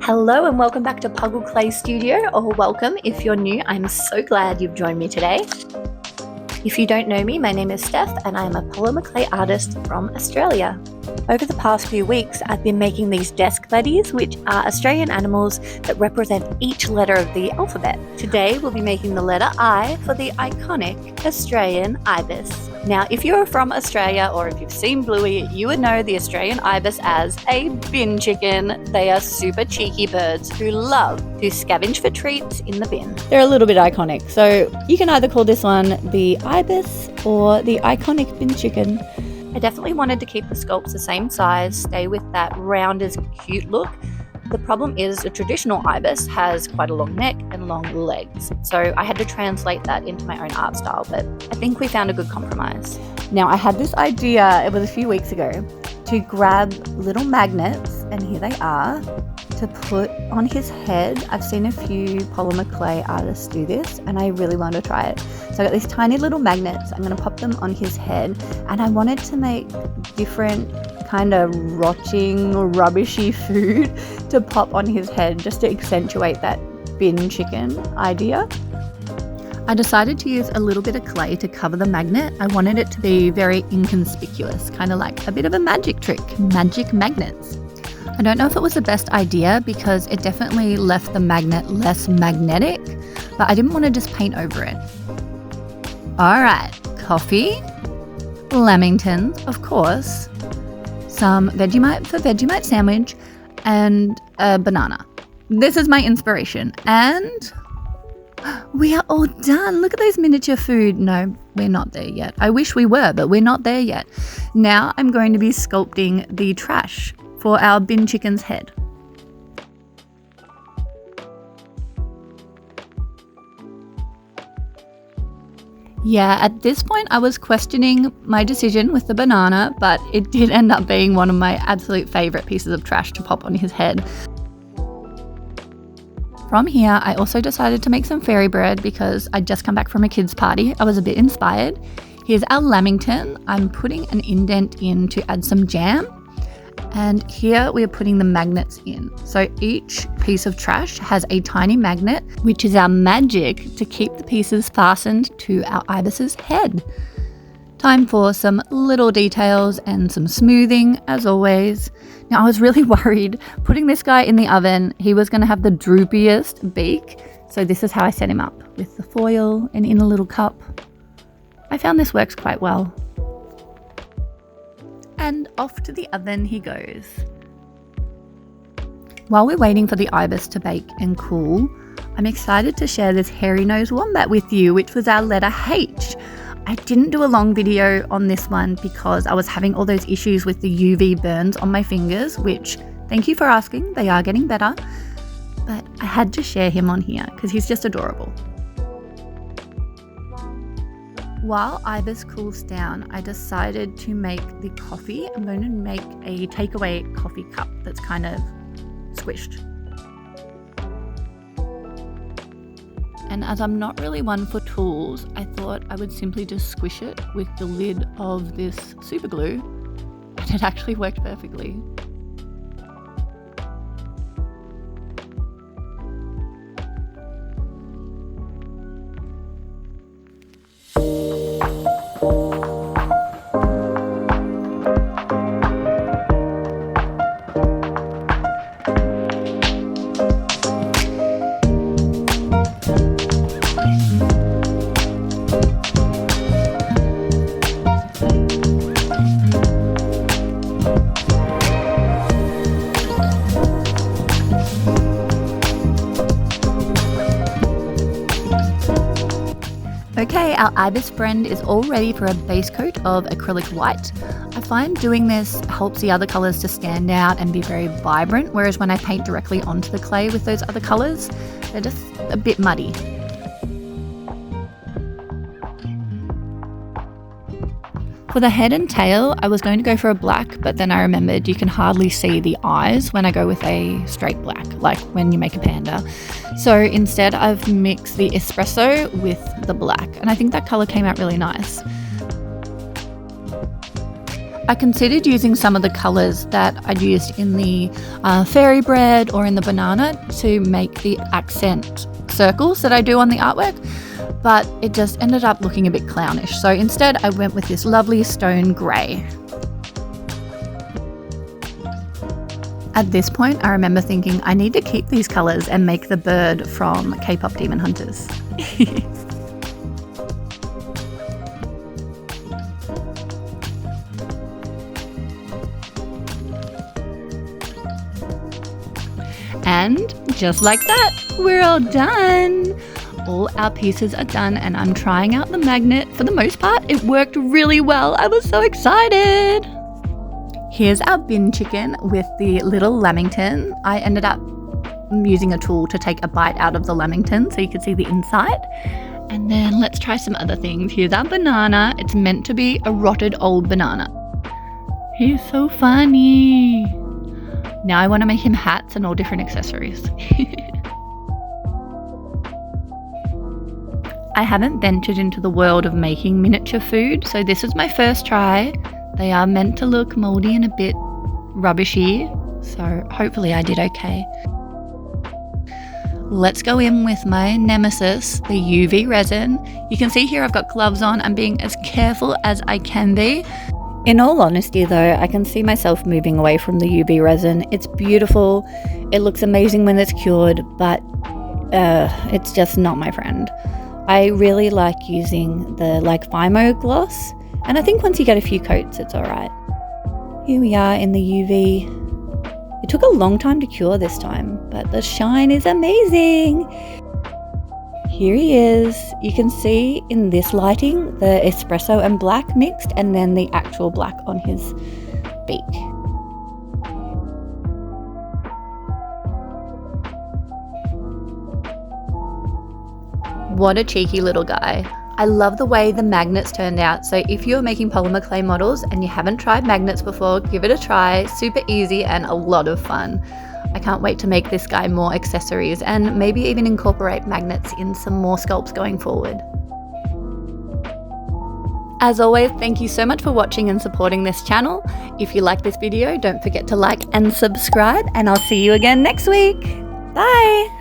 Hello and welcome back to Puggle Clay Studio, or welcome if you're new. I'm so glad you've joined me today. If you don't know me, my name is Steph and I'm a polymer clay artist from Australia. Over the past few weeks, I've been making these desk buddies, which are Australian animals that represent each letter of the alphabet. Today, we'll be making the letter I for the iconic Australian Ibis. Now, if you're from Australia or if you've seen Bluey, you would know the Australian Ibis as a bin chicken. They are super cheeky birds who love to scavenge for treats in the bin. They're a little bit iconic, so you can either call this one the Ibis or the iconic bin chicken. I definitely wanted to keep the sculpts the same size, stay with that round as cute look. The problem is a traditional ibis has quite a long neck and long legs, so I had to translate that into my own art style, but I think we found a good compromise. Now, I had this idea, it was a few weeks ago, to grab little magnets, and here they are, to put on his head. I've seen a few polymer clay artists do this, and I really want to try it. So I got these tiny little magnets, I'm going to pop them on his head, and I wanted to make different kind of rotting or rubbishy food to pop on his head just to accentuate that bin chicken idea. I decided to use a little bit of clay to cover the magnet. I wanted it to be very inconspicuous, kind of like a bit of a magic trick, magic magnets. I don't know if it was the best idea because it definitely left the magnet less magnetic, but I didn't want to just paint over it. All right, coffee, lamingtons, of course, some Vegemite for Vegemite sandwich, and a banana. This is my inspiration, and we are all done. Look at those miniature food. No, we're not there yet. I wish we were, but we're not there yet. Now I'm going to be sculpting the trash for our bin chicken's head. Yeah, at this point I was questioning my decision with the banana, but it did end up being one of my absolute favourite pieces of trash to pop on his head. From here, I also decided to make some fairy bread because I'd just come back from a kids' party. I was a bit inspired. Here's our lamington. I'm putting an indent in to add some jam. And here we are putting the magnets in. So each piece of trash has a tiny magnet, which is our magic to keep the pieces fastened to our ibis's head. Time for some little details and some smoothing, as always. Now, I was really worried putting this guy in the oven. He was going to have the droopiest beak. So this is how I set him up, with the foil and in a little cup. I found this works quite well. And off to the oven he goes. While we're waiting for the ibis to bake and cool, I'm excited to share this hairy-nosed wombat with you, which was our letter H. I didn't do a long video on this one because I was having all those issues with the UV burns on my fingers, which, thank you for asking, they are getting better. But I had to share him on here because he's just adorable. While Ibis cools down, I decided to make the coffee. I'm going to make a takeaway coffee cup that's kind of squished. And as I'm not really one for tools, I thought I would simply just squish it with the lid of this super glue, and it actually worked perfectly. Okay, our ibis friend is all ready for a base coat of acrylic white. I find doing this helps the other colours to stand out and be very vibrant, whereas when I paint directly onto the clay with those other colours, they're just a bit muddy. For the head and tail, I was going to go for a black, but then I remembered you can hardly see the eyes when I go with a straight black, like when you make a panda. So instead I've mixed the espresso with the black, and I think that colour came out really nice. I considered using some of the colours that I'd used in the fairy bread or in the banana to make the accent circles that I do on the artwork, but it just ended up looking a bit clownish. So instead I went with this lovely stone grey. At this point, I remember thinking I need to keep these colours and make the bird from K-pop Demon Hunters. And just like that, we're all done. All our pieces are done and I'm trying out the magnet. For the most part, it worked really well. I was so excited. Here's our bin chicken with the little lamington. I ended up using a tool to take a bite out of the lamington so you could see the inside. And then let's try some other things. Here's our banana. It's meant to be a rotted old banana. He's so funny. Now I want to make him hats and all different accessories. I haven't ventured into the world of making miniature food, so this is my first try. They are meant to look moldy and a bit rubbishy, so hopefully I did okay. Let's go in with my nemesis, the UV resin. You can see here I've got gloves on. I'm being as careful as I can be. In all honesty though, I can see myself moving away from the UV resin. It's beautiful, it looks amazing when it's cured, but it's just not my friend. I really like using the Fimo gloss, and I think once you get a few coats it's alright. Here we are in the UV. It took a long time to cure this time, but the shine is amazing. Here he is. You can see in this lighting the espresso and black mixed, and then the actual black on his beak. What a cheeky little guy. I love the way the magnets turned out, so if you're making polymer clay models and you haven't tried magnets before, give it a try. Super easy and a lot of fun. I can't wait to make this guy more accessories and maybe even incorporate magnets in some more sculpts going forward. As always, thank you so much for watching and supporting this channel. If you like this video, don't forget to like and subscribe, and I'll see you again next week. Bye!